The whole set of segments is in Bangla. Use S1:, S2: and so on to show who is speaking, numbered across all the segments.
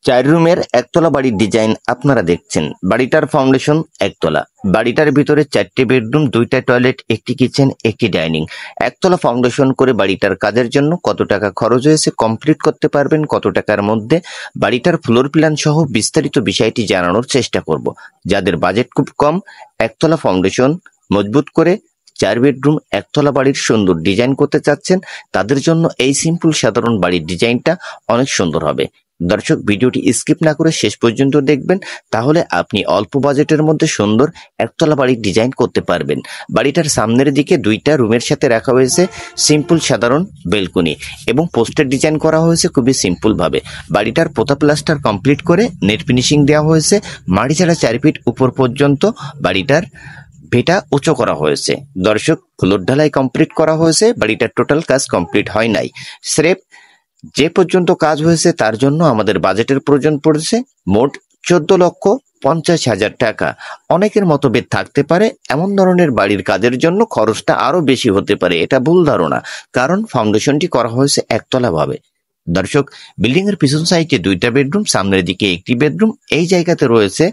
S1: 4 রুমের একতলা বাড়ির ডিজাইন আপনারা দেখছেন। বাড়িটার ফাউন্ডেশন একতলা। বাড়িটার ভিতরে 4টে বেডরুম, 2টা টয়লেট, একটি কিচেন, একটি ডাইনিং। একতলা ফাউন্ডেশন করে বাড়িটার কাজের জন্য কত টাকা খরচ হয়েছে, কমপ্লিট করতে পারবেন কত টাকার মধ্যে, বাড়িটার ফ্লোর প্ল্যান সহ বিস্তারিত বিষয়টি জানানোর চেষ্টা করব। যাদের বাজেট খুব কম, একতলা ফাউন্ডেশন মজবুত করে 4 বেডরুম একতলা বাড়ির সুন্দর ডিজাইন করতে চাচ্ছেন, তাদের জন্য এই সিম্পল সাধারণ বাড়ির ডিজাইনটা অনেক সুন্দর হবে। দর্শক, ভিডিওটি স্কিপ না করে শেষ পর্যন্ত দেখবেন, তাহলে আপনি অল্প বাজেটের মধ্যে সুন্দর একতলা বাড়ির ডিজাইন করতে পারবেন। বাড়িটার সামনের দিকে 2টা রুমের সাথে রাখা হয়েছে সিম্পল সাধারণ বেলকনি এবং পোস্টার ডিজাইন করা হয়েছে খুবই সিম্পল ভাবে। বাড়িটার পোতা প্লাস্টার কমপ্লিট করে নেট ফিনিশিং দেওয়া হয়েছে। মাটি ছাড়া 4 ফিট উপর পর্যন্ত বাড়িটার ভেটা উঁচু করা হয়েছে। দর্শক, ফ্লোর ঢালাই কমপ্লিট করা হয়েছে, বাড়িটার টোটাল কাজ কমপ্লিট হয় নাই। স্রেফ যে পর্যন্ত কাজ হয়েছে তার জন্য আমাদের বাজেটের প্রয়োজন পড়েছে মোট 14,50,000 টাকা। অনেকের মতভেদ থাকতে পারে, এমন ধরনের বাড়ির কাজের জন্য খরচটা আরো বেশি হতে পারে, এটা ভুল ধারণা। কারণ ফাউন্ডেশনটি করা হয়েছে একতলা ভাবে। দর্শক, বিল্ডিং এর পিছন সাইডে 2টা বেডরুম, সামনের দিকে একটি বেডরুম, এই জায়গাতে রয়েছে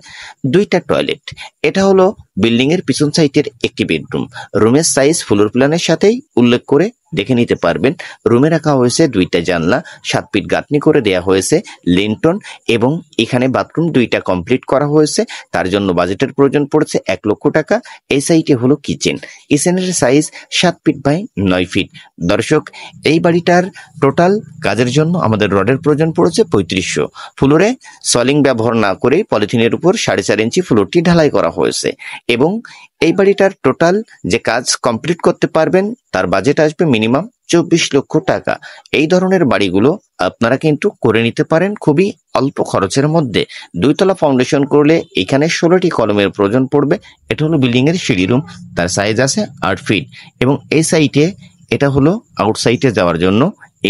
S1: 2টা টয়লেট। এটা হলো বিল্ডিং এর পিছন সাইডের একটি বেডরুম। রুমের সাইজ ফ্লোর প্ল্যানের সাথেই উল্লেখ করে দেখে নিতে পারবেন। রুমে রাখা হয়েছে 2টা জানলা, 7 ফিট গাঁথনি করে দেয়া হয়েছে লিন্টন, এবং এখানে বাথরুম 2টা কমপ্লিট করা হয়েছে। তার জন্য বাজেটের প্রয়োজন পড়েছে 1 লক্ষ টাকা। এই সাইডে হলো কিচেন। কিচেনের সাইজ 7 ফিট বাই 9 ফিট। দর্শক, এই বাড়িটার টোটাল কাজের জন্য আমাদের রডের প্রয়োজন পড়েছে 3500। ফ্লোরে সলিং ব্যবহার না করে পলিথিনের উপর 4.5 ইঞ্চি ফ্লোরটি ঢালাই করা হয়েছে, এবং এই বাড়িটার টোটাল যে কাজ কমপ্লিট করতে পারবেন তার বাজেট আসবে মিনিমাম 24 লক্ষ টাকা। এই ধরনের বাড়িগুলো আপনারা কিন্তু করে নিতে পারেন খুবই অল্প খরচের মধ্যে। 2তলা ফাউন্ডেশন করলে এখানে 16টি কলমের প্রয়োজন পড়বে। এটা হলো বিল্ডিং এর সিঁড়ি রুম, তার সাইজ আছে 8 ফিট, এবং এই সাইডে এটা হলো আউটসাইডে যাওয়ার জন্য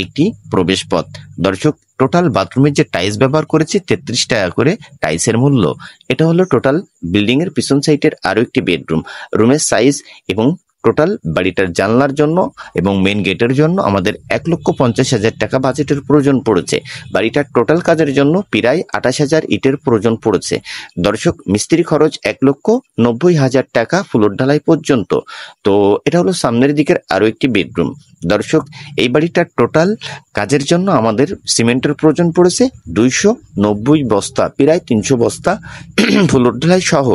S1: একটি প্রবেশ পথ। দর্শক, টোটাল বাথরুমের যে টাইলস ব্যবহার করেছি 33 টাকা করে টাইলসের মূল্য। এটা হলো টোটাল বিল্ডিং এর পিছন সাইডের আরো একটি বেডরুম। রুমের সাইজ এবং টোটাল বাড়িটার জানলার জন্য এবং মেন গেটের জন্য আমাদের 1,50,000 টাকা বাজেটের প্রয়োজন পড়েছে। বাড়িটার টোটাল কাজের জন্য প্রায় 28,000 ইটের প্রয়োজন পড়েছে। দর্শক, মিস্ত্রি খরচ 1,90,000 টাকা ফ্লোর ঢালাই পর্যন্ত। তো এটা হলো সামনের দিকের আরো একটি বেডরুম। দর্শক, এই বাড়িটার টোটাল কাজের জন্য আমাদের সিমেন্টের প্রয়োজন পড়েছে 290 বস্তা, প্রায় 300 বস্তা ফ্লোর ঢালাই সহ।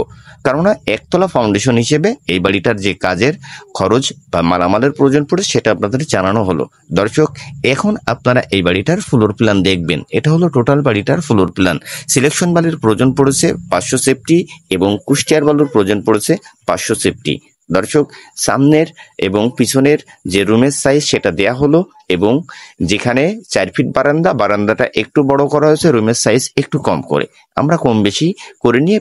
S1: কেননা একতলা ফাউন্ডেশন হিসেবে এই বাড়িটার যে কাজের খরচ বা মালামালের প্রয়োজন পড়ে সেটা আপনাদের জানানো হলো। দর্শক, এখন আপনারা এই বাড়িটার ফ্লোর প্ল্যান দেখবেন। এটা হলো টোটাল বাড়িটার ফ্লোর প্ল্যান। সিলেকশন বালির প্রয়োজন পড়েছে 500 সেফটি, এবং কুষ্টিয়ার বালুর প্রয়োজন পড়েছে 500 সেফটি। দর্শক, সামনের এবং পিছনের যে রুমের সাইজ সেটা দেয়া হলো, এবং যেখানে 4 ফিট বারান্দাটা একটু বড় করা হয়েছে, রুমের সাইজ একটু কম করে আমরা কম বেশি করে নিয়ে